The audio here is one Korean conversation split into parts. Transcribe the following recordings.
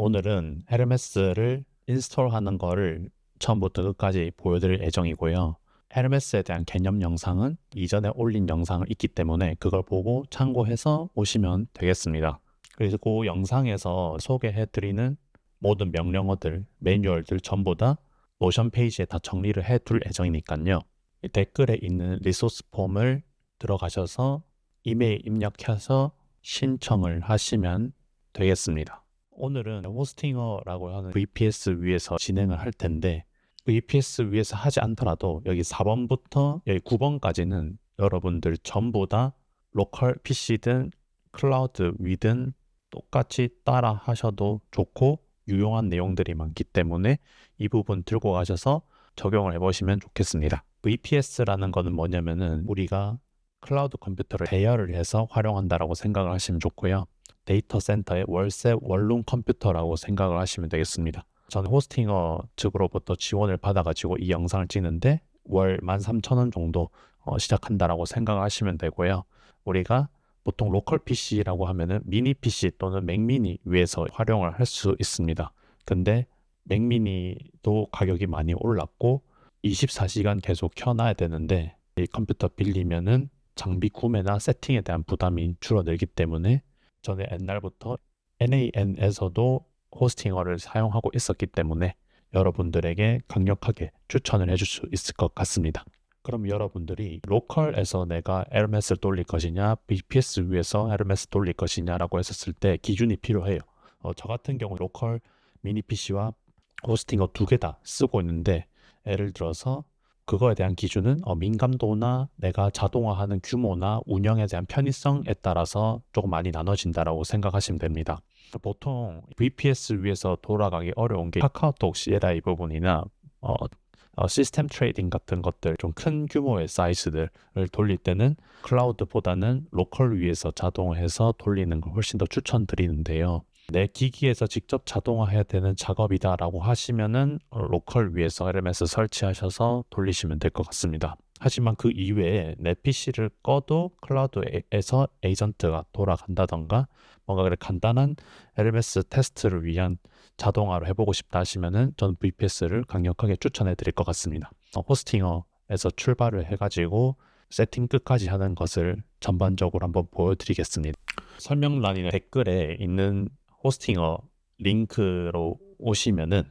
오늘은 헤르메스를 인스톨하는 거를 처음부터 끝까지 보여드릴 예정이고요. 헤르메스에 대한 개념 영상은 이전에 올린 영상을 있기 때문에 그걸 보고 참고해서 오시면 되겠습니다. 그리고 그 영상에서 소개해드리는 모든 명령어들, 매뉴얼들 전부 다 노션 페이지에 다 정리를 해둘 예정이니까요. 댓글에 있는 리소스 폼을 들어가셔서 이메일 입력해서 신청을 하시면 되겠습니다. 오늘은 호스팅어라고 하는 VPS 위에서 진행을 할 텐데, VPS 위에서 하지 않더라도 여기 4번부터 여기 9번까지는 여러분들 전부 다 로컬 PC든 클라우드 위든 똑같이 따라 하셔도 좋고 유용한 내용들이 많기 때문에 이 부분 들고 가셔서 적용을 해보시면 좋겠습니다. VPS라는 거는 뭐냐면은 우리가 클라우드 컴퓨터를 대여를 해서 활용한다라고 생각을 하시면 좋고요. 데이터 센터의 월세 원룸 컴퓨터라고 생각을 하시면 되겠습니다. 저는 호스팅어 측으로부터 지원을 받아가지고 이 영상을 찍는데 월 13,000원 정도 시작한다라고 생각을 하시면 되고요. 우리가 보통 로컬 PC라고 하면은 미니 PC 또는 맥미니 위에서 활용을 할 수 있습니다. 근데 맥미니도 가격이 많이 올랐고 24시간 계속 켜놔야 되는데 이 컴퓨터 빌리면은 장비 구매나 세팅에 대한 부담이 줄어들기 때문에 저는 옛날부터 NAN에서도 호스팅어를 사용하고 있었기 때문에 여러분들에게 강력하게 추천을 해줄 수 있을 것 같습니다. 그럼 여러분들이 로컬에서 내가 헤르메스를 돌릴 것이냐, VPS 위에서 헤르메스 돌릴 것이냐라고 했었을 때 기준이 필요해요. 저 같은 경우 로컬 미니 PC와 호스팅어 두 개 다 쓰고 있는데, 예를 들어서 그거에 대한 기준은 민감도나 내가 자동화하는 규모나 운영에 대한 편의성에 따라서 조금 많이 나눠진다라고 생각하시면 됩니다. 보통 VPS 위에서 돌아가기 어려운 게 카카오톡 CLI 부분이나 시스템 트레이딩 같은 것들, 좀 큰 규모의 사이즈들을 돌릴 때는 클라우드보다는 로컬 위에서 자동화해서 돌리는 걸 훨씬 더 추천드리는데요. 내 기기에서 직접 자동화해야 되는 작업이다라고 하시면은 로컬 위에서 LMS 설치하셔서 돌리시면 될 것 같습니다. 하지만 그 이외에 내 PC를 꺼도 클라우드에서 에이전트가 돌아간다던가 뭔가 그래 간단한 LMS 테스트를 위한 자동화로 해보고 싶다 하시면은 저는 VPS를 강력하게 추천해 드릴 것 같습니다. 호스팅어에서 출발을 해가지고 세팅 끝까지 하는 것을 전반적으로 한번 보여드리겠습니다. 설명란이나 댓글에 있는 호스팅어 링크로 오시면은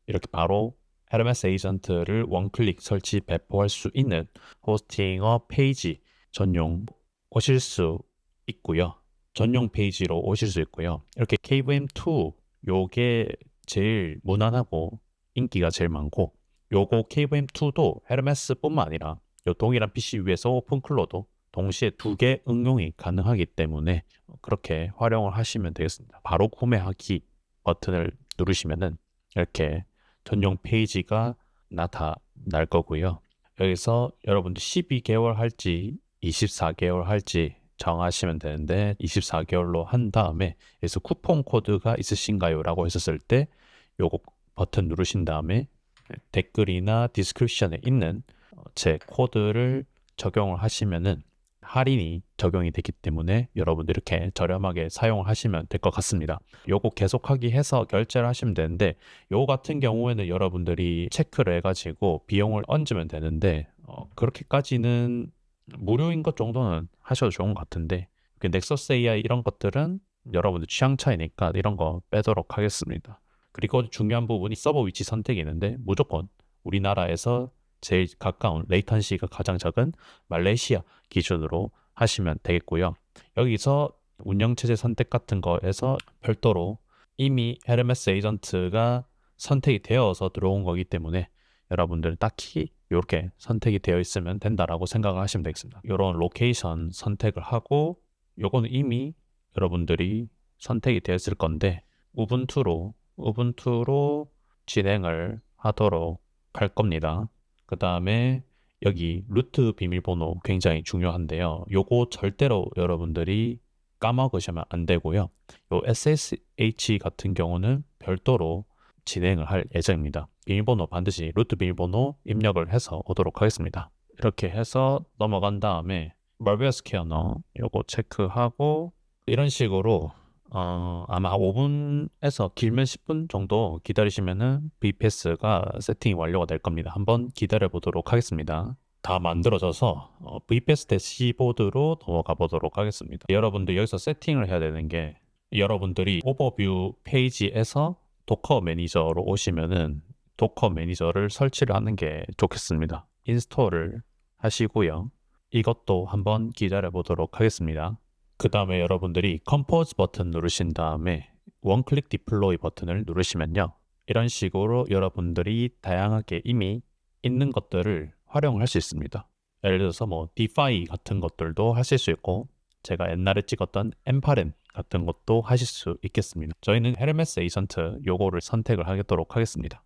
이렇게 바로 헤르메스 에이전트를 원클릭 설치 배포할 수 있는 호스팅어 페이지 전용 오실 수 있고요. 전용 페이지로 오실 수 있고요. 이렇게 KVM2 요게 제일 무난하고 인기가 제일 많고, 요거 KVM2도 헤르메스뿐만 아니라 요 동일한 PC 위에서 오픈클로도 동시에 두 개 응용이 가능하기 때문에 그렇게 활용을 하시면 되겠습니다. 바로 구매하기 버튼을 누르시면은 이렇게 전용 페이지가 나타날 거고요. 여기서 여러분들 12개월 할지 24개월 할지 정하시면 되는데 24개월로 한 다음에 여기서 쿠폰 코드가 있으신가요? 라고 했었을 때 요거 버튼 누르신 다음에 댓글이나 디스크립션에 있는 제 코드를 적용을 하시면은 할인이 적용이 되기 때문에 여러분들 이렇게 저렴하게 사용을 하시면 될 것 같습니다. 요거 계속하기 해서 결제를 하시면 되는데, 요거 같은 경우에는 여러분들이 체크를 해가지고 비용을 얹으면 되는데 그렇게까지는 무료인 것 정도는 하셔도 좋은 것 같은데, 그 넥서스 AI 이런 것들은 여러분들 취향 차이니까 이런 거 빼도록 하겠습니다. 그리고 중요한 부분이 서버 위치 선택이 있는데 무조건 우리나라에서 제일 가까운 레이턴시가 가장 적은 말레이시아 기준으로 하시면 되겠고요. 여기서 운영체제 선택 같은 거에서 별도로 이미 헤르메스 에이전트가 선택이 되어서 들어온 거기 때문에 여러분들은 딱히 이렇게 선택이 되어 있으면 된다라고 생각을 하시면 되겠습니다. 이런 로케이션 선택을 하고, 요거는 이미 여러분들이 선택이 되었을 건데 우분투로 진행을 하도록 할 겁니다. 그 다음에 여기 루트 비밀번호 굉장히 중요한데요. 요거 절대로 여러분들이 까먹으시면 안 되고요. 요 SSH 같은 경우는 별도로 진행을 할 예정입니다. 비밀번호 반드시 루트 비밀번호 입력을 해서 오도록 하겠습니다. 이렇게 해서 넘어간 다음에 말웨어 스캐너 요거 체크하고, 이런 식으로 아마 5분에서 길면 10분 정도 기다리시면은 VPS가 세팅이 완료가 될 겁니다. 한번 기다려 보도록 하겠습니다. 다 만들어져서 VPS 대시보드로 넘어가 보도록 하겠습니다. 여러분들 여기서 세팅을 해야 되는 게, 여러분들이 오버뷰 페이지에서 도커 매니저로 오시면은 도커 매니저를 설치를 하는 게 좋겠습니다. 인스톨을 하시고요. 이것도 한번 기다려 보도록 하겠습니다. 그 다음에 여러분들이 컴포즈 버튼 누르신 다음에 원클릭 디플로이 버튼을 누르시면요, 이런 식으로 여러분들이 다양하게 이미 있는 것들을 활용할 수 있습니다. 예를 들어서 뭐 디파이 같은 것들도 하실 수 있고, 제가 옛날에 찍었던 엠파렌 같은 것도 하실 수 있겠습니다. 저희는 헤르메스 에이전트 요거를 선택을 하도록 하겠습니다.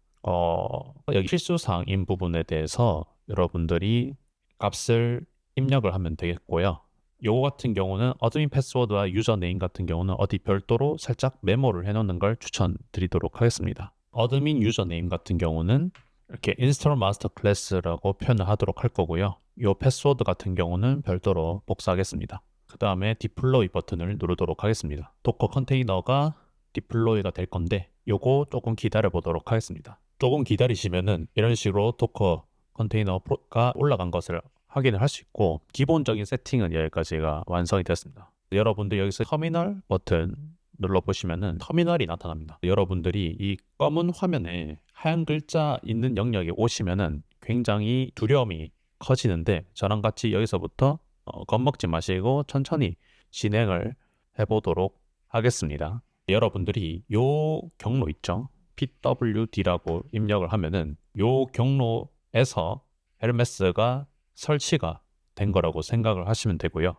여기 필수사항인 부분에 대해서 여러분들이 값을 입력을 하면 되겠고요. 요거 같은 경우는 어드민 패스워드와 유저네임 같은 경우는 어디 별도로 살짝 메모를 해놓는 걸 추천드리도록 하겠습니다. 어드민 유저네임 같은 경우는 이렇게 인스톨 마스터 클래스라고 표현을 하도록 할 거고요. 요 패스워드 같은 경우는 별도로 복사하겠습니다. 그 다음에 디플로이 버튼을 누르도록 하겠습니다. 도커 컨테이너가 디플로이가 될 건데 요거 조금 기다려 보도록 하겠습니다. 조금 기다리시면은 이런 식으로 도커 컨테이너가 올라간 것을 확인을 할 수 있고, 기본적인 세팅은 여기까지가 완성이 됐습니다. 여러분들 여기서 터미널 버튼 눌러보시면은 터미널이 나타납니다. 여러분들이 이 검은 화면에 하얀 글자 있는 영역에 오시면은 굉장히 두려움이 커지는데, 저랑 같이 여기서부터 겁먹지 마시고 천천히 진행을 해보도록 하겠습니다. 여러분들이 요 경로 있죠? PWD라고 입력을 하면은 요 경로에서 헤르메스가 설치가 된 거라고 생각을 하시면 되고요.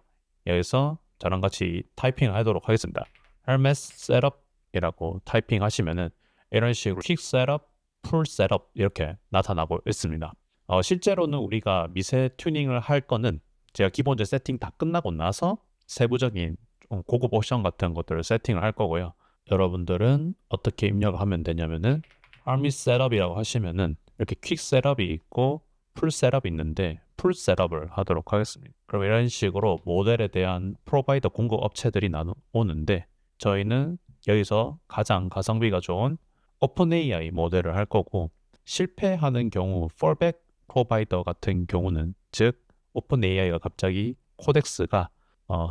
여기서 저랑 같이 타이핑을 하도록 하겠습니다. Hermes Setup이라고 타이핑 하시면은 이런 식으로 퀵 셋업, 풀 셋업 이렇게 나타나고 있습니다. 실제로는 우리가 미세 튜닝을 할 거는 제가 기본적 세팅 다 끝나고 나서 세부적인 좀 고급 옵션 같은 것들을 세팅을 할 거고요. 여러분들은 어떻게 입력을 하면 되냐면은 Hermes Setup이라고 하시면은 이렇게 퀵 셋업이 있고 풀 셋업이 있는데 풀 셋업을 하도록 하겠습니다. 그럼 이런 식으로 모델에 대한 프로바이더 공급 업체들이 나오는데, 저희는 여기서 가장 가성비가 좋은 오픈AI 모델을 할 거고, 실패하는 경우 fallback 프로바이더 같은 경우는, 즉 오픈AI가 갑자기 코덱스가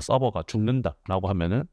서버가 죽는다라고 하면은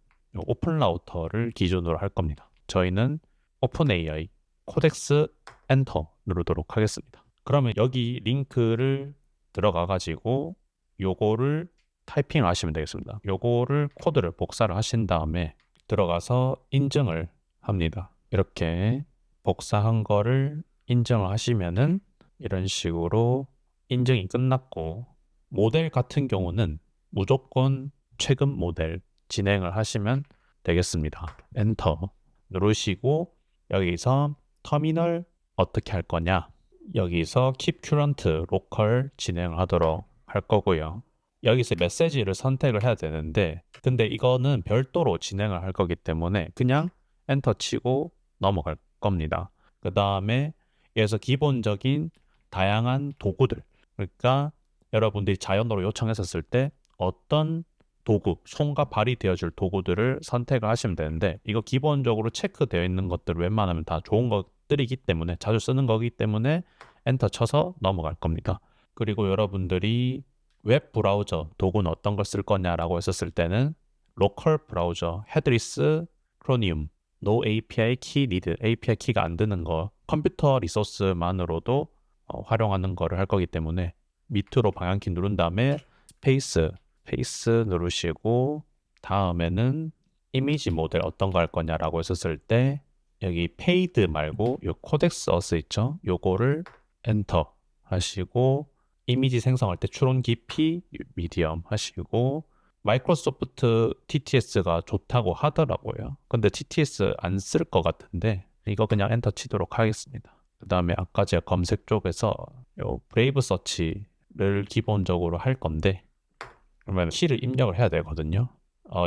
오픈 라우터를 기준으로 할 겁니다. 저희는 오픈AI 코덱스 엔터 누르도록 하겠습니다. 그러면 여기 링크를 들어가 가지고 요거를 타이핑 하시면 되겠습니다. 요거를 코드를 복사를 하신 다음에 들어가서 인증을 합니다. 이렇게 복사한 거를 인증을 하시면은 이런 식으로 인증이 끝났고, 모델 같은 경우는 무조건 최근 모델 진행을 하시면 되겠습니다. 엔터 누르시고 여기서 터미널 어떻게 할 거냐, 여기서 keep current local 진행을 하도록 할 거고요. 여기서 메시지를 선택을 해야 되는데, 근데 이거는 별도로 진행을 할 거기 때문에 그냥 엔터 치고 넘어갈 겁니다. 그 다음에 여기서 기본적인 다양한 도구들, 그러니까 여러분들이 자연어로 요청했었을 때 어떤 도구, 손과 발이 되어줄 도구들을 선택을 하시면 되는데, 이거 기본적으로 체크되어 있는 것들 웬만하면 다 좋은 것들이기 때문에, 자주 쓰는 거기 때문에 엔터 쳐서 넘어갈 겁니다. 그리고 여러분들이 웹 브라우저 도구는 어떤 걸 쓸 거냐라고 했었을 때는 로컬 브라우저, 헤드리스, 크로니움, No API key need, API 키가 안 드는 거, 컴퓨터 리소스만으로도 활용하는 거를 할 거기 때문에 밑으로 방향키 누른 다음에 스페이스 누르시고, 다음에는 이미지 모델 어떤 거 할 거냐라고 했었을 때 여기 페이드 말고 요 코덱스 어스 있죠? 요거를 엔터 하시고, 이미지 생성할 때 추론 깊이 미디엄 하시고, 마이크로소프트 TTS가 좋다고 하더라고요. 근데 TTS 안 쓸 것 같은데 이거 그냥 엔터 치도록 하겠습니다. 그 다음에 아까 제가 검색 쪽에서 요 브레이브 서치를 기본적으로 할 건데, 그러면 키를 입력을 해야 되거든요.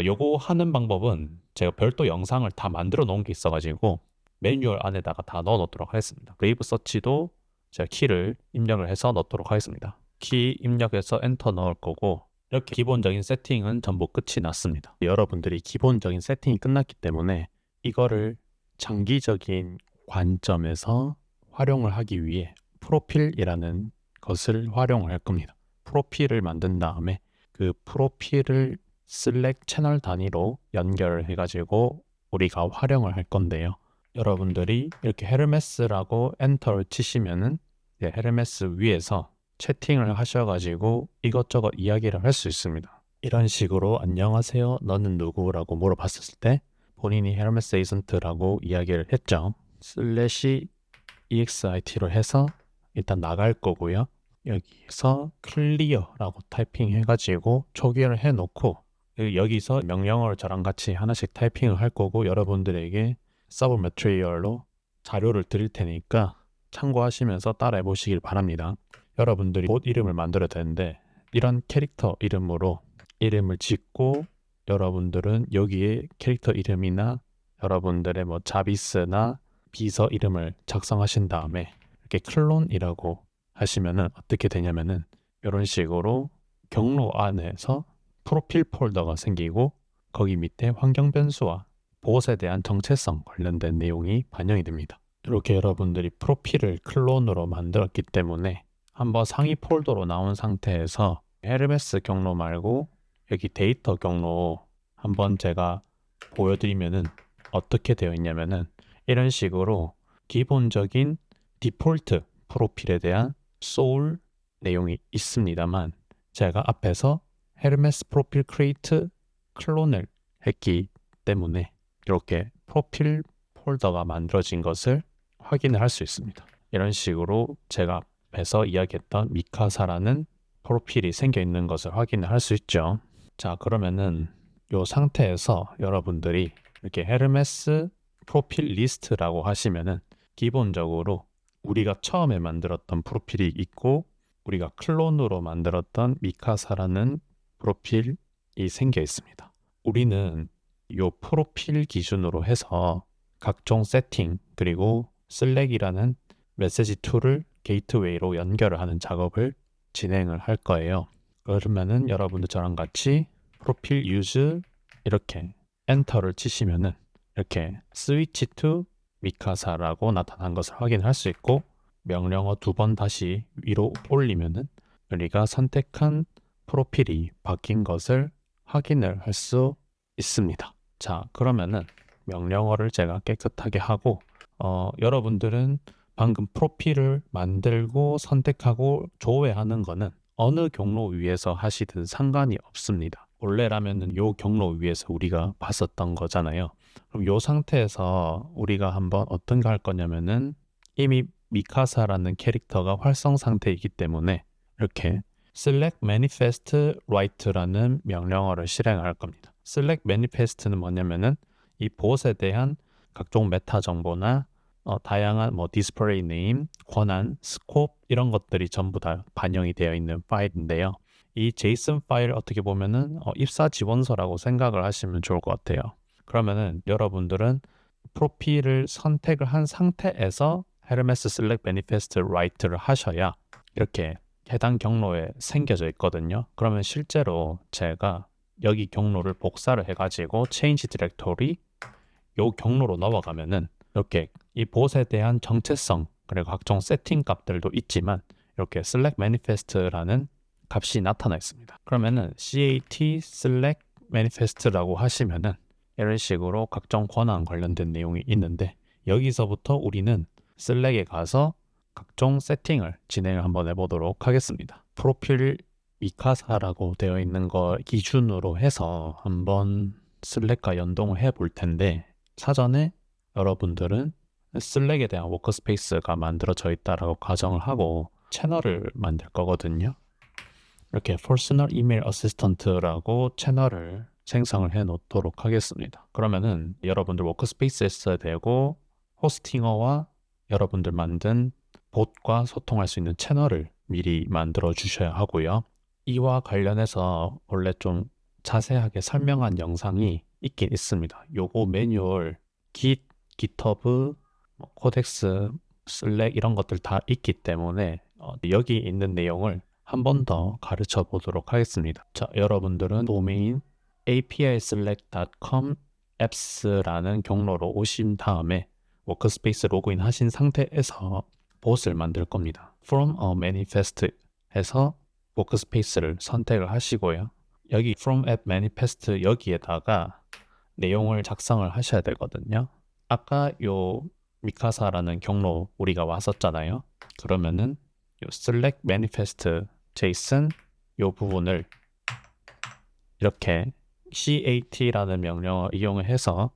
요거 하는 방법은 제가 별도 영상을 다 만들어 놓은 게 있어가지고 매뉴얼 안에다가 다 넣어 놓도록 하겠습니다. 브레이브 서치도 제가 키를 입력을 해서 넣도록 하겠습니다. 키 입력해서 엔터 넣을 거고, 이렇게 기본적인 세팅은 전부 끝이 났습니다. 여러분들이 기본적인 세팅이 끝났기 때문에 이거를 장기적인 관점에서 활용을 하기 위해 프로필이라는 것을 활용할 겁니다. 프로필을 만든 다음에 그 프로필을 슬랙 채널 단위로 연결을 해가지고 우리가 활용을 할 건데요. 여러분들이 이렇게 헤르메스라고 엔터를 치시면은 헤르메스 위에서 채팅을 하셔가지고 이것저것 이야기를 할 수 있습니다. 이런 식으로 안녕하세요, 너는 누구라고 물어봤을 때 본인이 헤르메스 에이전트라고 이야기를 했죠. 슬래시 exit로 해서 일단 나갈 거고요. 여기서 클리어라고 타이핑 해가지고 초기화를 해놓고 여기서 명령어를 저랑 같이 하나씩 타이핑을 할 거고 여러분들에게 서브 매트리얼로 자료를 드릴 테니까 참고하시면서 따라해 보시길 바랍니다. 여러분들이 봇 이름을 만들어야 되는데 이런 캐릭터 이름으로 이름을 짓고 여러분들은 여기에 캐릭터 이름이나 여러분들의 뭐 자비스나 비서 이름을 작성하신 다음에 이렇게 클론이라고 하시면은 어떻게 되냐면은 이런 식으로 경로 안에서 프로필 폴더가 생기고 거기 밑에 환경 변수와 보호에 대한 정체성 관련된 내용이 반영이 됩니다. 이렇게 여러분들이 프로필을 클론으로 만들었기 때문에 한번 상위 폴더로 나온 상태에서 헤르메스 경로 말고 여기 데이터 경로 한번 제가 보여드리면은 어떻게 되어 있냐면은 이런 식으로 기본적인 디폴트 프로필에 대한 소울 내용이 있습니다만 제가 앞에서 헤르메스 프로필 크리에이트 클론을 했기 때문에 이렇게 프로필 폴더가 만들어진 것을 확인을 할 수 있습니다. 이런 식으로 제가 앞에서 이야기했던 미카사라는 프로필이 생겨 있는 것을 확인을 할 수 있죠. 자, 그러면은 이 상태에서 여러분들이 이렇게 헤르메스 프로필 리스트라고 하시면은 기본적으로 우리가 처음에 만들었던 프로필이 있고 우리가 클론으로 만들었던 미카사라는 프로필이 생겨 있습니다. 우리는 이 프로필 기준으로 해서 각종 세팅 그리고 슬랙이라는 메시지 툴을 게이트웨이로 연결을 하는 작업을 진행을 할 거예요. 그러면은 여러분들 저랑 같이 프로필 유즈 이렇게 엔터를 치시면은 이렇게 스위치 투 미카사라고 나타난 것을 확인할 수 있고 명령어 2번 다시 위로 올리면은 우리가 선택한 프로필이 바뀐 것을 확인을 할 수 있습니다. 자, 그러면은 명령어를 제가 깨끗하게 하고 여러분들은 방금 프로필을 만들고 선택하고 조회하는 거는 어느 경로 위에서 하시든 상관이 없습니다. 원래라면은 요 경로 위에서 우리가 봤었던 거잖아요. 그럼 요 상태에서 우리가 한번 어떤 거 할 거냐면은 이미 미카사라는 캐릭터가 활성 상태이기 때문에 이렇게 select manifest write라는 명령어를 실행할 겁니다. select manifest는 뭐냐면은 이 봇에 대한 각종 메타 정보나 다양한 뭐 디스플레이 네임, 권한, 스코프 이런 것들이 전부 다 반영이 되어 있는 파일인데요. 이 JSON 파일 어떻게 보면은 입사 지원서라고 생각을 하시면 좋을 것 같아요. 그러면은 여러분들은 프로필을 선택을 한 상태에서 헤르메스 select manifest write를 하셔야 이렇게 해당 경로에 생겨져 있거든요. 그러면 실제로 제가 여기 경로를 복사를 해가지고 change directory 요 경로로 넘어가면은 이렇게 이 봇에 대한 정체성 그리고 각종 세팅 값들도 있지만 이렇게 select manifest라는 값이 나타나 있습니다. 그러면은 cat select manifest라고 하시면은 이런 식으로 각종 권한 관련된 내용이 있는데 여기서부터 우리는 select에 가서 각종 세팅을 진행을 한번 해보도록 하겠습니다. 프로필 미카사라고 되어 있는 거 기준으로 해서 한번 슬랙과 연동을 해 볼 텐데 사전에 여러분들은 슬랙에 대한 워크스페이스가 만들어져 있다라고 가정을 하고 채널을 만들 거거든요. 이렇게 Personal Email Assistant라고 채널을 생성을 해 놓도록 하겠습니다. 그러면은 여러분들 워크스페이스에 써야 되고 호스팅어와 여러분들 만든 봇과 소통할 수 있는 채널을 미리 만들어 주셔야 하고요. 이와 관련해서 원래 좀 자세하게 설명한 영상이 있긴 있습니다. 요거 매뉴얼, Git, GitHub, 코덱스, 슬랙 이런 것들 다 있기 때문에 여기 있는 내용을 한 번 더 가르쳐 보도록 하겠습니다. 자, 여러분들은 도메인 apiselect.com apps라는 경로로 오신 다음에 워크스페이스 로그인 하신 상태에서 봇을 만들 겁니다. From a manifest 해서 워크스페이스를 선택을 하시고요. 여기 From app manifest 여기에다가 내용을 작성을 하셔야 되거든요. 아까 요 미카사라는 경로 우리가 왔었잖아요. 그러면은 요 select manifest json 요 부분을 이렇게 cat라는 명령을 이용해서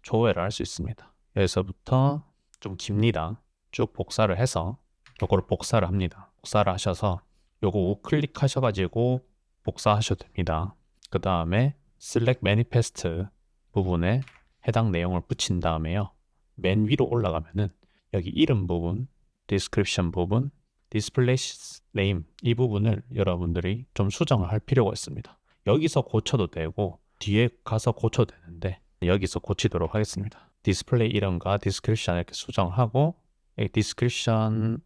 조회를 할 수 있습니다. 여기서부터 좀 깁니다. 쭉 복사를 해서 요거를 복사를 합니다. 복사를 하셔서 요거 우클릭 하셔가지고 복사하셔도 됩니다. 그 다음에 select manifest 부분에 해당 내용을 붙인 다음에요. 맨 위로 올라가면은 여기 이름 부분, description 부분, display name 이 부분을 여러분들이 좀 수정을 할 필요가 있습니다. 여기서 고쳐도 되고 뒤에 가서 고쳐도 되는데 여기서 고치도록 하겠습니다. 디스플레이 이름과 description 이렇게 수정하고 이 description은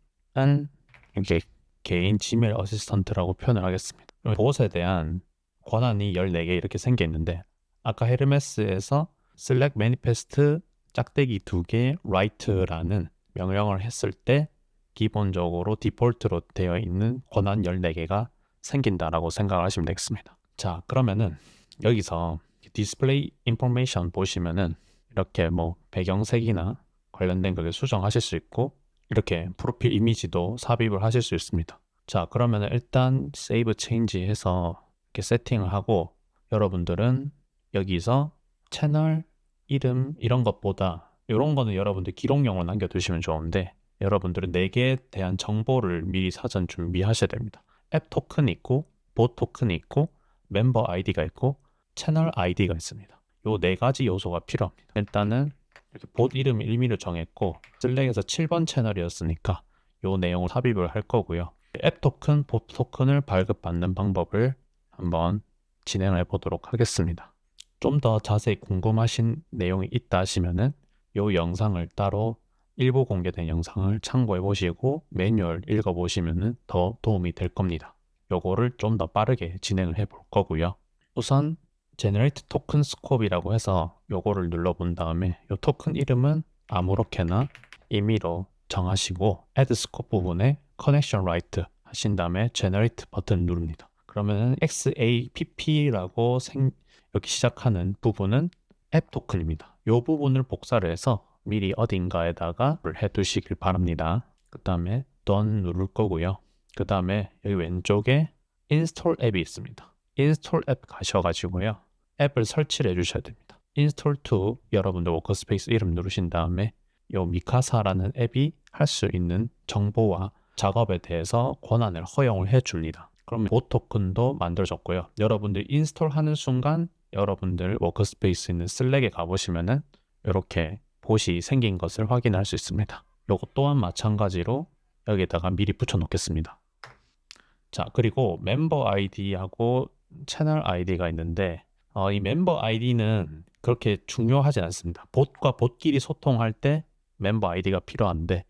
이렇게 개인 지메일 어시스턴트라고 표현을 하겠습니다. 봇에 대한 권한이 14개 이렇게 생겨 있는데 아까 헤르메스에서 select manifest 짝대기 2개 write라는 명령을 했을 때 기본적으로 디폴트로 되어 있는 권한 14개가 생긴다라고 생각하시면 되겠습니다. 자, 그러면은 여기서 디스플레이 인포메이션 보시면은 이렇게 뭐 배경색이나 관련된 것을 수정하실 수 있고 이렇게 프로필 이미지도 삽입을 하실 수 있습니다. 자, 그러면은 일단 세이브 체인지 해서 이렇게 세팅을 하고 여러분들은 여기서 채널 이름 이런 것보다 이런 거는 여러분들 기록용으로 남겨두시면 좋은데 여러분들은 4개에 대한 정보를 미리 사전 준비하셔야 됩니다. 앱 토큰이 있고 봇 토큰이 있고 멤버 아이디가 있고 채널 아이디가 있습니다. 요 4가지 요소가 필요합니다. 일단은 이렇게 봇 이름 1미를 정했고 슬랙에서 7번 채널이었으니까 요 내용을 삽입을 할 거고요. 앱 토큰, 봇 토큰을 발급받는 방법을 한번 진행해 보도록 하겠습니다. 좀 더 자세히 궁금하신 내용이 있다 하시면은 요 영상을 따로 일부 공개된 영상을 참고해 보시고 매뉴얼 읽어 보시면은 더 도움이 될 겁니다. 요거를 좀 더 빠르게 진행을 해 볼 거고요. 우선 Generate Token Scope이라고 해서 요거를 눌러 본 다음에 요 토큰 이름은 아무렇게나 임의로 정하시고 Add Scope 부분에 Connection Right 하신 다음에 Generate 버튼을 누릅니다. 그러면은 XAPP라고 여기 시작하는 부분은 앱 토큰입니다. 이 부분을 복사를 해서 미리 어딘가에다가 해두시길 바랍니다. 그 다음에 Done 누를 거고요. 그 다음에 여기 왼쪽에 Install 앱이 있습니다. Install 앱 가셔가지고요. 앱을 설치를 해주셔야 됩니다. Install to 여러분들 워커스페이스 이름 누르신 다음에 이 미카사라는 앱이 할 수 있는 정보와 작업에 대해서 권한을 허용을 해줍니다. 그러면 봇 토큰도 만들어졌고요. 여러분들 인스톨 하는 순간 여러분들 워크스페이스 있는 슬랙에 가보시면은 이렇게 봇이 생긴 것을 확인할 수 있습니다. 요것 또한 마찬가지로 여기다가 미리 붙여 놓겠습니다. 자, 그리고 멤버 아이디하고 채널 아이디가 있는데 이 멤버 아이디는 그렇게 중요하지 않습니다. 봇과 봇끼리 소통할 때 멤버 아이디가 필요한데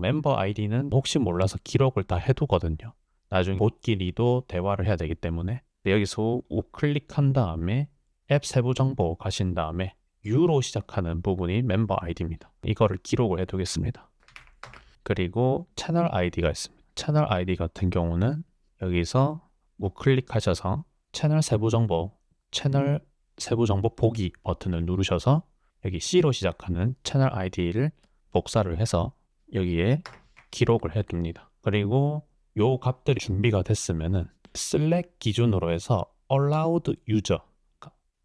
멤버 아이디는 혹시 몰라서 기록을 다 해두거든요. 나중에 봇끼리도 대화를 해야 되기 때문에 여기서 우클릭한 다음에 앱 세부 정보 가신 다음에 U로 시작하는 부분이 멤버 아이디입니다. 이거를 기록을 해두겠습니다. 그리고 채널 아이디가 있습니다. 채널 아이디 같은 경우는 여기서 우클릭하셔서 채널 세부 정보 보기 버튼을 누르셔서 여기 C로 시작하는 채널 아이디를 복사를 해서 여기에 기록을 해둡니다. 그리고 요 값들이 준비가 됐으면은 Select 기준으로 해서 Allowed User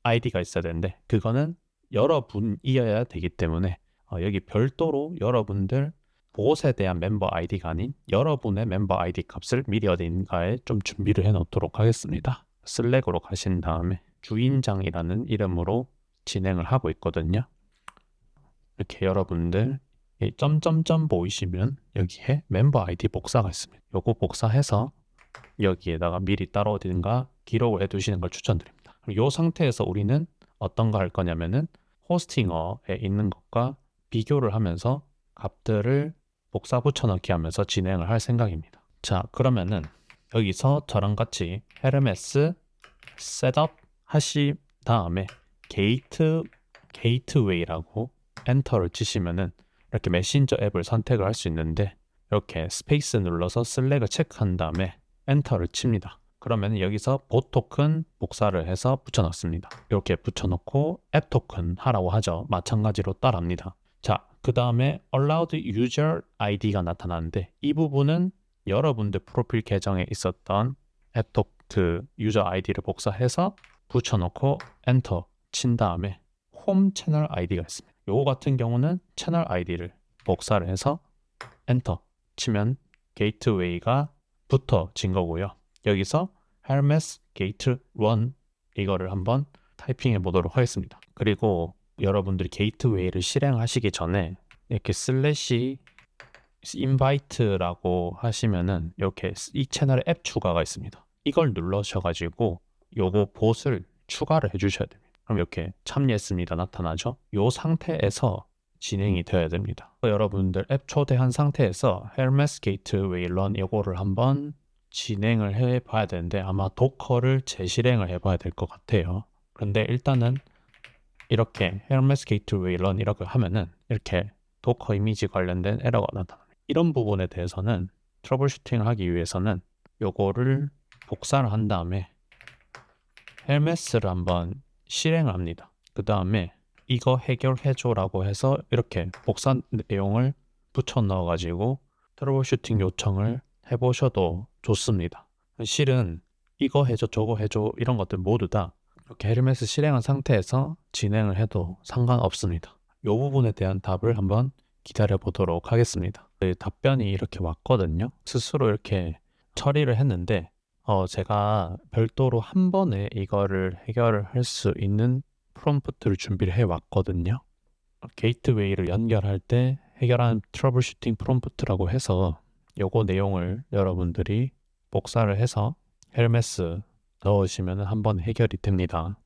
아이디가 있어야 되는데 그거는 여러분이어야 되기 때문에 여기 별도로 여러분들 봇에 대한 멤버 아이디가 아닌 여러분의 멤버 아이디 값을 미리 어딘가에 좀 준비를 해 놓도록 하겠습니다. 슬랙으로 가신 다음에 주인장이라는 이름으로 진행을 하고 있거든요. 이렇게 여러분들 이 점점점 보이시면 여기에 멤버 아이디 복사가 있습니다. 요거 복사해서 여기에다가 미리 따로 어딘가 기록을 해 두시는 걸 추천드립니다. 이 상태에서 우리는 어떤 거 할 거냐면은 호스팅어에 있는 것과 비교를 하면서 값들을 복사 붙여넣기 하면서 진행을 할 생각입니다. 자, 그러면은 여기서 저랑 같이 헤르메스 셋업 하신 다음에 게이트웨이라고 엔터를 치시면은 이렇게 메신저 앱을 선택을 할 수 있는데 이렇게 스페이스 눌러서 슬랙을 체크한 다음에 엔터를 칩니다. 그러면 여기서 보트 토큰 복사를 해서 붙여넣습니다. 이렇게 붙여넣고 앱 토큰 하라고 하죠. 마찬가지로 따라합니다. 자, 그 다음에 allowed user ID가 나타나는데 이 부분은 여러분들 프로필 계정에 있었던 앱 토큰 유저 아이디를 복사해서 붙여넣고 엔터 친 다음에 홈 채널 아이디가 있습니다. 요거 같은 경우는 채널 아이디를 복사를 해서 엔터 치면 게이트웨이가 붙어진 거고요. 여기서 Hermes Gate 1 이거를 한번 타이핑해 보도록 하겠습니다. 그리고 여러분들이 게이트웨이를 실행하시기 전에 이렇게 슬래시 인바이트라고 하시면은 이렇게 이 채널에 앱 추가가 있습니다. 이걸 눌러셔가지고 요거 봇을 추가를 해주셔야 됩니다. 그럼 이렇게 참여했습니다 나타나죠. 요 상태에서 진행이 되어야 됩니다. 여러분들 앱 초대한 상태에서 Hermes Gateway Run 이거를 한번 진행을 해봐야 되는데 아마 도커를 재실행을 해봐야 될 것 같아요. 그런데 일단은 이렇게 Hermes Gateway Run 이렇게 하면은 이렇게 도커 이미지 관련된 에러가 나타납니다. 이런 부분에 대해서는 트러블 슈팅을 하기 위해서는 요거를 복사를 한 다음에 헬메스를 한번 실행을 합니다. 그 다음에 이거 해결해줘라고 해서 이렇게 복사 내용을 붙여 넣어가지고 트러블 슈팅 요청을 해보셔도 좋습니다. 실은 이거 해줘 저거 해줘 이런 것들 모두 다 이렇게 헬메스 실행한 상태에서 진행을 해도 상관없습니다. 이 부분에 대한 답을 한번 기다려 보도록 하겠습니다. 답변이 이렇게 왔거든요. 스스로 이렇게 처리를 했는데 제가 별도로 한 번에 이거를 해결을 할 수 있는 프롬프트를 준비를 해 왔거든요. 게이트웨이를 연결할 때 해결하는 트러블 슈팅 프롬프트라고 해서 요거 내용을 여러분들이 복사를 해서 헬메스 넣으시면 한번 해결이 됩니다.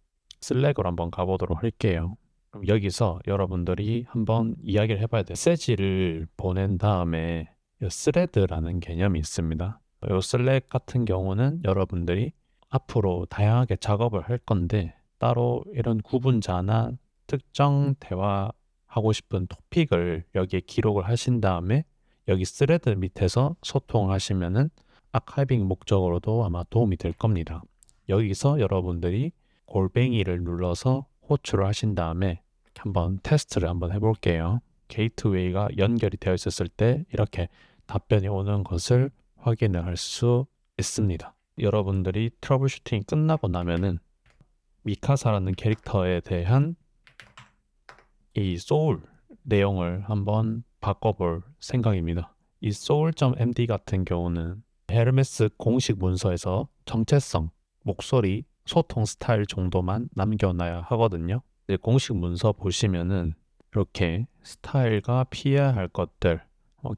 슬랙으로 한번 가보도록 할게요. 그럼 여기서 여러분들이 한번 이야기를 해봐야 돼요. 메시지를 보낸 다음에 스레드라는 개념이 있습니다. 이 슬랙 같은 경우는 여러분들이 앞으로 다양하게 작업을 할 건데 따로 이런 구분자나 특정 대화하고 싶은 토픽을 여기에 기록을 하신 다음에 여기 스레드 밑에서 소통하시면은 아카이빙 목적으로도 아마 도움이 될 겁니다. 여기서 여러분들이 골뱅이를 눌러서 호출을 하신 다음에 한번 테스트를 한번 해볼게요. 게이트웨이가 연결이 되어 있었을 때 이렇게 답변이 오는 것을 확인을 할 수 있습니다. 여러분들이 트러블 슈팅이 끝나고 나면은 미카사라는 캐릭터에 대한 이 소울 내용을 한번 바꿔볼 생각입니다. 이 soul.md 같은 경우는 헤르메스 공식 문서에서 정체성, 목소리, 소통 스타일 정도만 남겨놔야 하거든요. 공식 문서 보시면은 이렇게 스타일과 피해야 할 것들,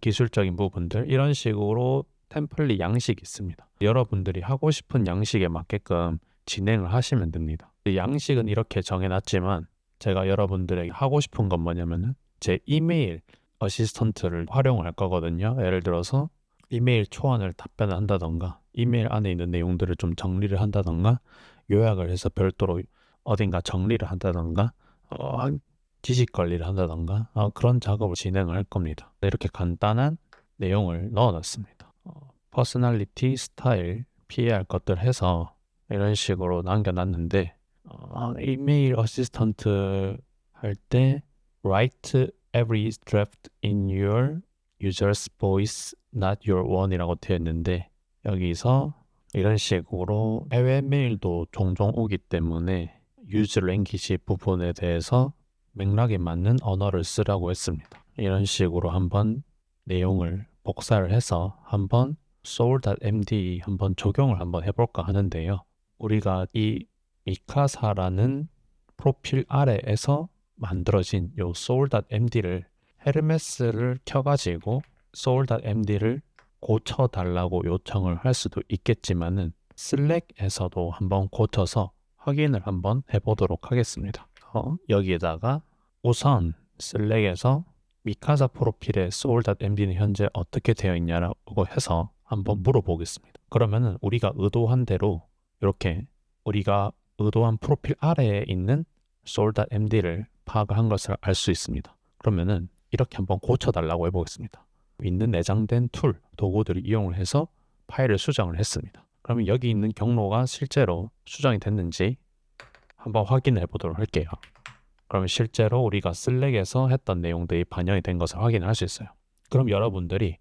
기술적인 부분들 이런 식으로 템플릿 양식이 있습니다. 여러분들이 하고 싶은 양식에 맞게끔 진행을 하시면 됩니다. 양식은 이렇게 정해놨지만 제가 여러분들에게 하고 싶은 건 뭐냐면은 제 이메일 어시스턴트를 활용할 거거든요. 예를 들어서 이메일 초안을 답변을 한다던가 이메일 안에 있는 내용들을 좀 정리를 한다던가 요약을 해서 별도로 어딘가 정리를 한다던가 지식 관리를 한다던가 그런 작업을 진행을 할 겁니다. 이렇게 간단한 내용을 넣어놨습니다. 퍼스널리티, 스타일, 피해야 할 것들 해서 이런 식으로 남겨놨는데 이메일 어시스턴트 할 때 write every draft in your user's voice, not your own 이라고 되어 있는데 여기서 이런 식으로 해외 메일도 종종 오기 때문에 유즈 랭귀지 부분에 대해서 맥락에 맞는 언어를 쓰라고 했습니다. 이런 식으로 한번 내용을 복사를 해서 한번 soul.md 한번 적용을 한번 해볼까 하는데요. 우리가 이 미카사라는 프로필 아래에서 만들어진 요 soul.md를 헤르메스를 켜가지고 soul.md를 고쳐달라고 요청을 할 수도 있겠지만은 슬랙에서도 한번 고쳐서 확인을 한번 해보도록 하겠습니다. 여기에다가 우선 슬랙에서 미카사 프로필의 soul.md는 현재 어떻게 되어 있냐라고 해서 한번 물어보겠습니다. 그러면은 우리가 의도한 대로 이렇게 우리가 의도한 프로필 아래에 있는 soul.md를 파악한 것을 알 수 있습니다. 그러면은 이렇게 한번 고쳐달라고 해보겠습니다. 있는 내장된 툴, 도구들을 이용을 해서 파일을 수정을 했습니다. 그러면 여기 있는 경로가 실제로 수정이 됐는지 한번 확인해 보도록 할게요. 그러면 실제로 우리가 슬랙에서 했던 내용들이 반영이 된 것을 확인할 수 있어요. 그럼 여러분들이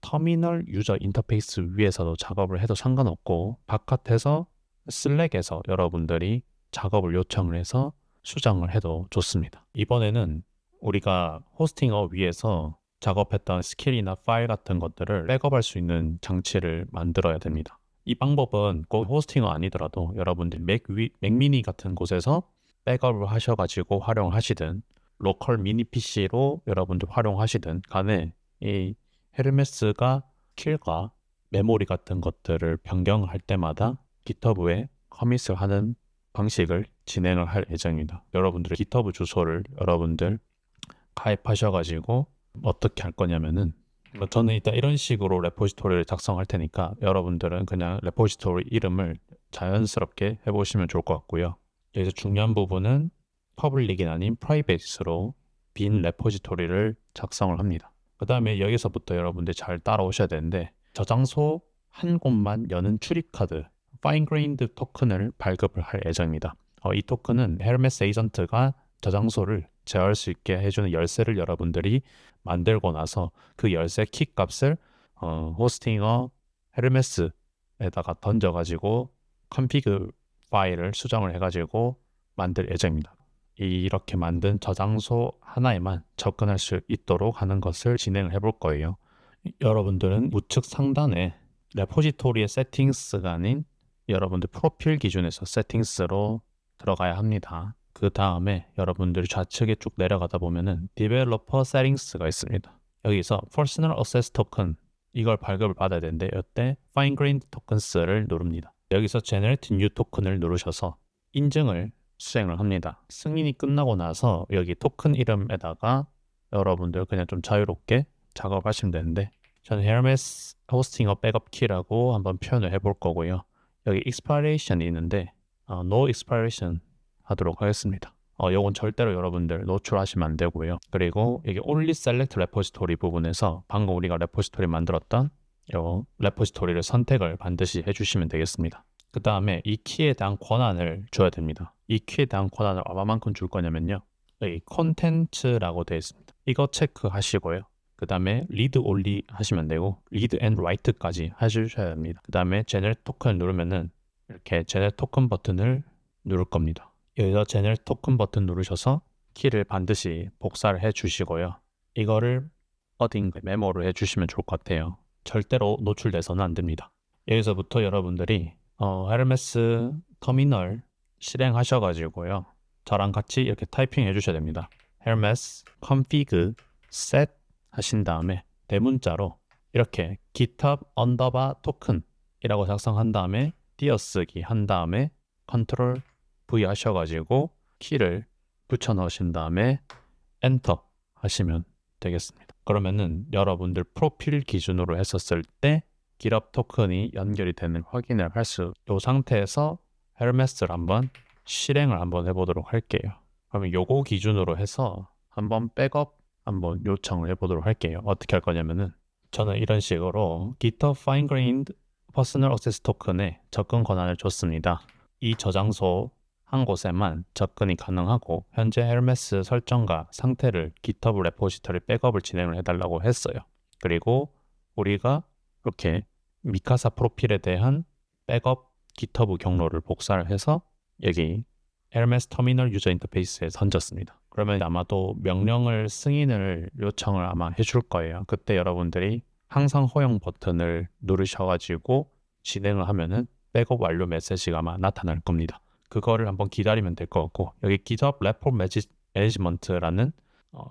터미널 유저 인터페이스 위에서도 작업을 해도 상관없고 바깥에서 슬랙에서 여러분들이 작업을 요청을 해서 수정을 해도 좋습니다. 이번에는 우리가 호스팅어 위에서 작업했던 스킬이나 파일 같은 것들을 백업할 수 있는 장치를 만들어야 됩니다. 이 방법은 꼭 호스팅어 아니더라도 여러분들 맥미니 같은 곳에서 백업을 하셔가지고 활용을 하시든 로컬 미니 PC로 여러분들 활용하시든 간에 이 헤르메스가 킬과 메모리 같은 것들을 변경할 때마다 GitHub에 커밋을 하는 방식을 진행을 할 예정입니다. 여러분들의 GitHub 주소를 여러분들 가입하셔가지고 어떻게 할 거냐면은 저는 일단 이런 식으로 레포지토리를 작성할 테니까 여러분들은 그냥 레포지토리 이름을 자연스럽게 해보시면 좋을 것 같고요. 여기서 중요한 부분은 퍼블릭이 아닌 프라이빗으로 빈 레포지토리를 작성을 합니다. 그 다음에 여기서부터 여러분들 잘 따라오셔야 되는데 저장소 한 곳만 여는 출입카드 파인그레인드 토큰을 발급을 할 예정입니다. 이 토큰은 헤르메스 에이전트가 저장소를 제어할 수 있게 해주는 열쇠를 여러분들이 만들고 나서 그 열쇠 키 값을 호스팅어 헤르메스에다가 던져가지고 컨피그 파일을 수정을 해가지고 만들 예정입니다. 이렇게 만든 저장소 하나에만 접근할 수 있도록 하는 것을 진행을 해볼 거예요. 여러분들은 우측 상단에 레포지토리의 세팅스가 아닌 여러분들 프로필 기준에서 세팅스로 들어가야 합니다. 그 다음에 여러분들이 좌측에 쭉 내려가다 보면은 Developer Settings가 있습니다. 여기서 Personal Access Token 이걸 발급을 받아야 되는데 이때 Fine Grained Tokens를 누릅니다. 여기서 Generate New Token을 누르셔서 인증을 수행을 합니다. 승인이 끝나고 나서 여기 토큰 이름에다가 여러분들 그냥 좀 자유롭게 작업하시면 되는데 저는 Hermes 호스팅어 백업 키라고 한번 표현을 해볼 거고요. 여기 expiration이 있는데 no expiration 하도록 하겠습니다. 요건 절대로 여러분들 노출하시면 안 되고요. 그리고 여기 only select repository 부분에서 방금 우리가 레포지토리 만들었던 요 레포지토리를 선택을 반드시 해주시면 되겠습니다. 그 다음에 이 키에 대한 권한을 줘야 됩니다. 이 키에 대한 권한을 얼마만큼 줄 거냐면요. 여기 콘텐츠라고 되어 있습니다. 이거 체크하시고요. 그 다음에 read only 하시면 되고 read and write까지 해주셔야 합니다. 그 다음에 generate token 누르면은 이렇게 generate token 버튼을 누를 겁니다. 여기서 generate token 버튼 누르셔서 키를 반드시 복사를 해 주시고요. 이거를 어딘가 메모를 해 주시면 좋을 것 같아요. 절대로 노출돼서는 안 됩니다. 여기서부터 여러분들이 헤르메스 터미널 실행하셔가지고요. 저랑 같이 이렇게 타이핑 해주셔야 됩니다. 헤르메스 config set 하신 다음에 대문자로 이렇게 GitHub underbar token 이라고 작성한 다음에 띄어쓰기 한 다음에 컨트롤 V 하셔가지고 키를 붙여 넣으신 다음에 엔터 하시면 되겠습니다. 그러면은 여러분들 프로필 기준으로 했었을 때 GitHub 토큰이 연결이 되는 확인을 할 수, 이 상태에서 헤르메스를 한번 실행을 한번 해보도록 할게요. 그러면 요거 기준으로 해서 한번 백업 한번 요청을 해보도록 할게요. 어떻게 할 거냐면은 저는 이런 식으로 GitHub Fine Grained Personal Access 토큰에 접근 권한을 줬습니다. 이 저장소 한 곳에만 접근이 가능하고 현재 헤르메스 설정과 상태를 GitHub 레포지터리 백업을 진행을 해달라고 했어요. 그리고 우리가 이렇게 미카사 프로필에 대한 백업 GitHub 경로를 복사를 해서 여기 헤르메스 터미널 유저 인터페이스에 던졌습니다. 그러면 아마도 명령을 승인을 요청을 아마 해줄 거예요. 그때 여러분들이 항상 허용 버튼을 누르셔가지고 진행을 하면은 백업 완료 메시지가 아마 나타날 겁니다. 그거를 한번 기다리면 될 것 같고 여기 GitHub Repo Management라는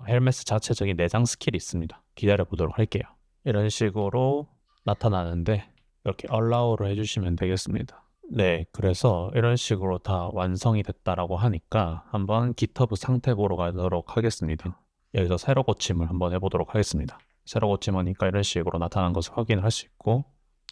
헤르메스 자체적인 내장 스킬이 있습니다. 기다려 보도록 할게요. 이런 식으로 나타나는데 이렇게 Allow를 해주시면 되겠습니다. 네, 그래서 이런 식으로 다 완성이 됐다라고 하니까 한번 GitHub 상태 보러 가도록 하겠습니다. 여기서 새로 고침을 한번 해보도록 하겠습니다. 새로 고침하니까 이런 식으로 나타난 것을 확인을 할 수 있고,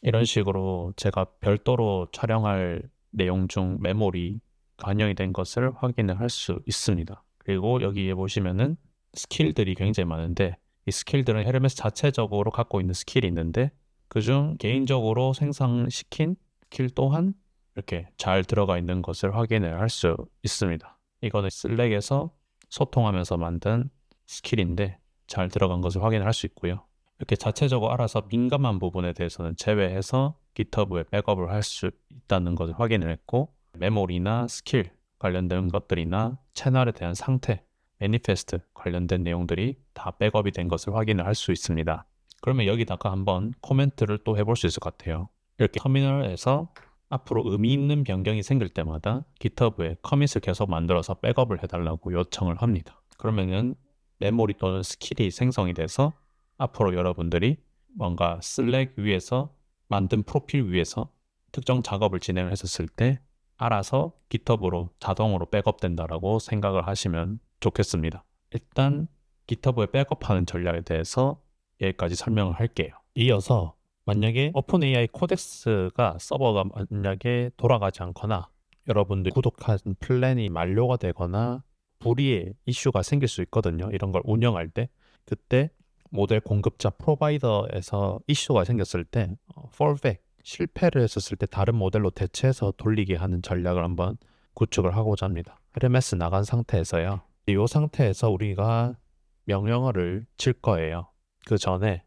이런 식으로 제가 별도로 촬영할 내용 중 메모리 반영이 된 것을 확인을 할 수 있습니다. 그리고 여기에 보시면은 스킬들이 굉장히 많은데, 이 스킬들은 헤르메스 자체적으로 갖고 있는 스킬이 있는데, 그중 개인적으로 생성시킨 스킬 또한 이렇게 잘 들어가 있는 것을 확인을 할 수 있습니다. 이거는 슬랙에서 소통하면서 만든 스킬인데 잘 들어간 것을 확인을 할 수 있고요. 이렇게 자체적으로 알아서 민감한 부분에 대해서는 제외해서 GitHub에 백업을 할 수 있다는 것을 확인을 했고, 메모리나 스킬 관련된 것들이나 채널에 대한 상태, 매니페스트 관련된 내용들이 다 백업이 된 것을 확인을 할 수 있습니다. 그러면 여기다가 한번 코멘트를 또 해볼 수 있을 것 같아요. 이렇게 터미널에서 앞으로 의미 있는 변경이 생길 때마다 GitHub에 커밋을 계속 만들어서 백업을 해달라고 요청을 합니다. 그러면은 메모리 또는 스킬이 생성이 돼서 앞으로 여러분들이 뭔가 슬랙 위에서 만든 프로필 위에서 특정 작업을 진행을 했었을 때 알아서 GitHub으로 자동으로 백업된다라고 생각을 하시면 좋겠습니다. 일단 GitHub에 백업하는 전략에 대해서 여기까지 설명을 할게요. 이어서 만약에 오픈AI 코덱스가 서버가 만약에 돌아가지 않거나 여러분들 구독한 플랜이 만료가 되거나 불이의 이슈가 생길 수 있거든요. 이런 걸 운영할 때 그때 모델 공급자 프로바이더에서 이슈가 생겼을 때 fallback 실패를 했었을 때 다른 모델로 대체해서 돌리게 하는 전략을 한번 구축을 하고자 합니다. LMS 나간 상태에서요. 이 상태에서 우리가 명령어를 칠 거예요. 그 전에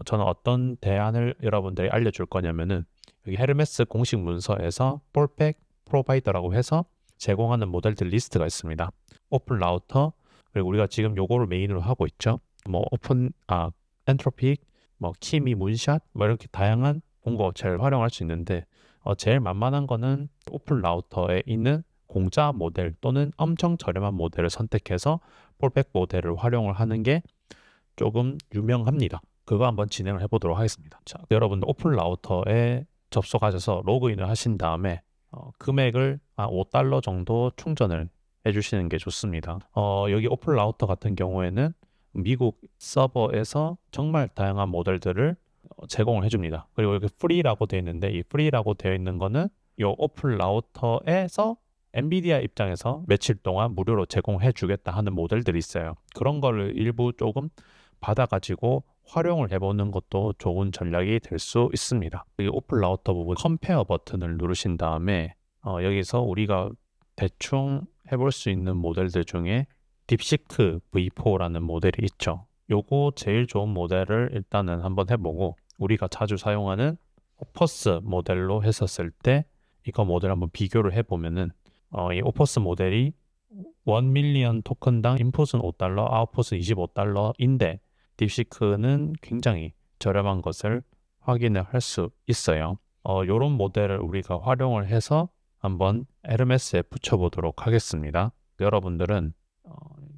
저는 어떤 대안을 여러분들이 알려줄 거냐면은 여기 헤르메스 공식 문서에서 fallback 프로바이더라고 해서 제공하는 모델들 리스트가 있습니다. 오픈 라우터 그리고 우리가 지금 요거를 메인으로 하고 있죠. 뭐 엔트로픽, 뭐 키미, 문샷 뭐 이렇게 다양한 공고업체를 활용할 수 있는데 제일 만만한 거는 오픈 라우터에 있는 공짜 모델 또는 엄청 저렴한 모델을 선택해서 폴백 모델을 활용을 하는 게 조금 유명합니다. 그거 한번 진행을 해보도록 하겠습니다. 자, 여러분들 오픈 라우터에 접속하셔서 로그인을 하신 다음에 금액을 5달러 정도 충전을 해주시는 게 좋습니다. 여기 오픈 라우터 같은 경우에는 미국 서버에서 정말 다양한 모델들을 제공을 해줍니다. 그리고 여기 프리라고 되어 있는데 이 프리라고 되어 있는 거는 이 오픈 라우터에서 엔비디아 입장에서 며칠 동안 무료로 제공해 주겠다 하는 모델들이 있어요. 그런 거를 일부 조금 받아가지고 활용을 해보는 것도 좋은 전략이 될 수 있습니다. 이 오픈 라우터 부분 컴페어 버튼을 누르신 다음에 여기서 우리가 대충 해볼 수 있는 모델들 중에 딥시크 V4라는 모델이 있죠. 요거 제일 좋은 모델을 일단은 한번 해보고 우리가 자주 사용하는 오퍼스 모델로 했었을 때 이거 모델 한번 비교를 해보면은 이 오퍼스 모델이 1밀리언 토큰당 인풋은 5달러, 아웃풋은 25달러인데 딥시크는 굉장히 저렴한 것을 확인을 할 수 있어요. 이런 모델을 우리가 활용을 해서 한번 에르메스에 붙여보도록 하겠습니다. 여러분들은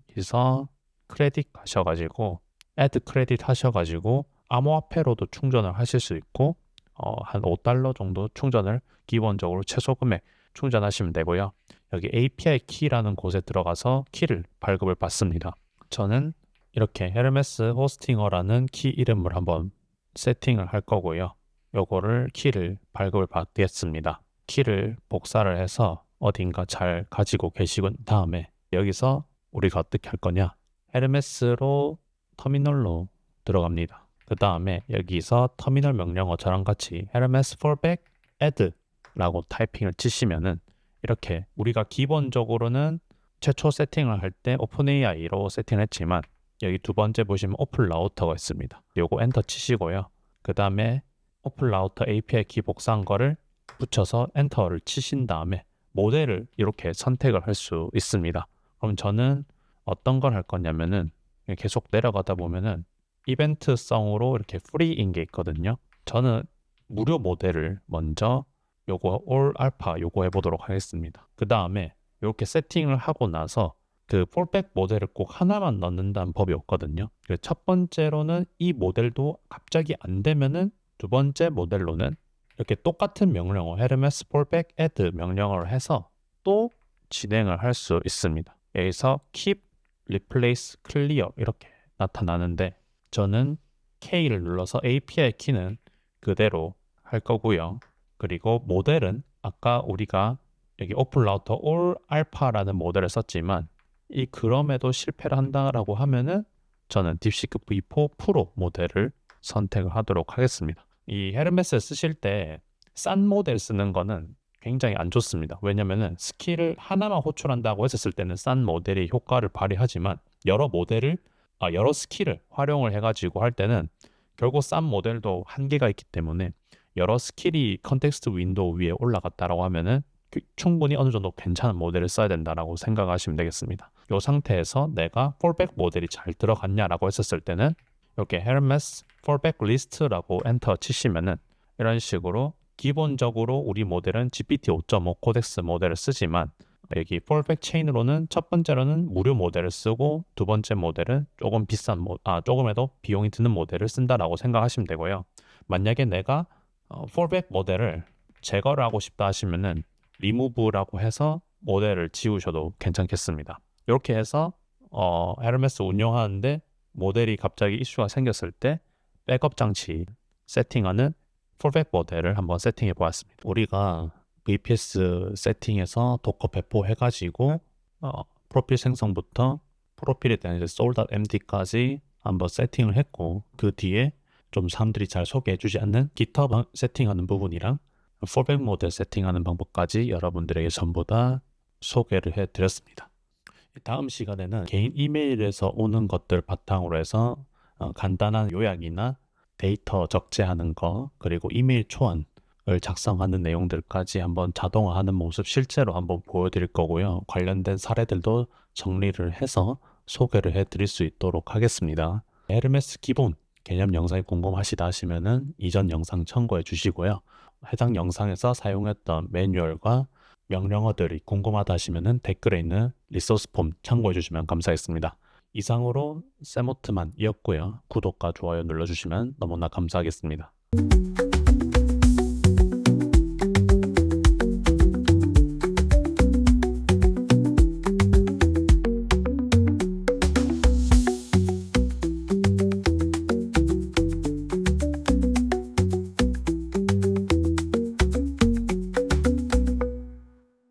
여기서 크레딧 하셔가지고 애드 크레딧 하셔가지고 암호화폐로도 충전을 하실 수 있고 한 5달러 정도 충전을 기본적으로 최소 금액 충전하시면 되고요. 여기 API 키라는 곳에 들어가서 키를 발급을 받습니다. 저는 이렇게 헤르메스 호스팅어라는 키 이름을 한번 세팅을 할 거고요. 요거를 키를 발급을 받겠습니다. 키를 복사를 해서 어딘가 잘 가지고 계시군 다음에 여기서 우리가 어떻게 할 거냐 헤르메스로 터미널로 들어갑니다. 그 다음에 여기서 터미널 명령어 저랑 같이 헤르메스 fallback add 라고 타이핑을 치시면은 이렇게 우리가 기본적으로는 최초 세팅을 할 때 오픈AI로 세팅을 했지만 여기 두 번째 보시면 오픈 라우터가 있습니다. 요거 엔터 치시고요. 그 다음에 오픈 라우터 API 키 복사한 거를 붙여서 엔터를 치신 다음에 모델을 이렇게 선택을 할 수 있습니다. 그럼 저는 어떤 걸 할 거냐면은 계속 내려가다 보면은 이벤트성으로 이렇게 프리인 게 있거든요. 저는 무료 모델을 먼저 요거 올 알파 요거 해보도록 하겠습니다. 그 다음에 이렇게 세팅을 하고 나서 그 폴백 모델을 꼭 하나만 넣는다는 법이 없거든요. 첫 번째로는 이 모델도 갑자기 안 되면은 두 번째 모델로는 이렇게 똑같은 명령어 헤르메스 폴백 add 명령어를 해서 또 진행을 할 수 있습니다. 여기서 keep, replace, clear 이렇게 나타나는데 저는 K를 눌러서 API 키는 그대로 할 거고요. 그리고 모델은 아까 우리가 여기 오픈 라우터 올 알파라는 모델을 썼지만 이 그럼에도 실패를 한다라고 하면은 저는 딥시크 V4 프로 모델을 선택을 하도록 하겠습니다. 이 헤르메스 쓰실 때 싼 모델 쓰는 거는 굉장히 안 좋습니다. 왜냐면은 스킬을 하나만 호출한다고 했었을 때는 싼 모델이 효과를 발휘하지만 여러 스킬을 활용을 해가지고 할 때는 결국 싼 모델도 한계가 있기 때문에 여러 스킬이 컨텍스트 윈도우 위에 올라갔다라고 하면은 충분히 어느 정도 괜찮은 모델을 써야 된다라고 생각하시면 되겠습니다. 이 상태에서 내가 폴백 모델이 잘 들어갔냐라고 했었을 때는 이렇게 헤르메스 폴백 리스트라고 엔터 치시면은 이런 식으로 기본적으로 우리 모델은 GPT 5.5 코덱스 모델을 쓰지만 여기 폴백 체인으로는 첫 번째로는 무료 모델을 쓰고 두 번째 모델은 조금에도 비용이 드는 모델을 쓴다라고 생각하시면 되고요. 만약에 내가 폴백 모델을 제거를 하고 싶다 하시면은 리무브라고 해서 모델을 지우셔도 괜찮겠습니다. 이렇게 해서 헤르메스 운영하는데 모델이 갑자기 이슈가 생겼을 때 백업 장치 세팅하는 폴백 모델을 한번 세팅해 보았습니다. 우리가 VPS 세팅에서 도커 배포 해가지고 프로필 생성부터 프로필에 대한 이제 soul.md까지 한번 세팅을 했고 그 뒤에 좀 사람들이 잘 소개해주지 않는 GitHub 세팅하는 부분이랑 폴백 모델 세팅하는 방법까지 여러분들에게 전부 다 소개를 해드렸습니다. 다음 시간에는 개인 이메일에서 오는 것들 바탕으로 해서 간단한 요약이나 데이터 적재하는 거 그리고 이메일 초안을 작성하는 내용들까지 한번 자동화하는 모습 실제로 한번 보여드릴 거고요. 관련된 사례들도 정리를 해서 소개를 해드릴 수 있도록 하겠습니다. 헤르메스 기본 개념 영상이 궁금하시다 하시면은 이전 영상 참고해 주시고요. 해당 영상에서 사용했던 매뉴얼과 명령어들이 궁금하다 하시면은 댓글에 있는 리소스 폼 참고해 주시면 감사하겠습니다. 이상으로 세모트만이었고요. 구독과 좋아요 눌러주시면 너무나 감사하겠습니다.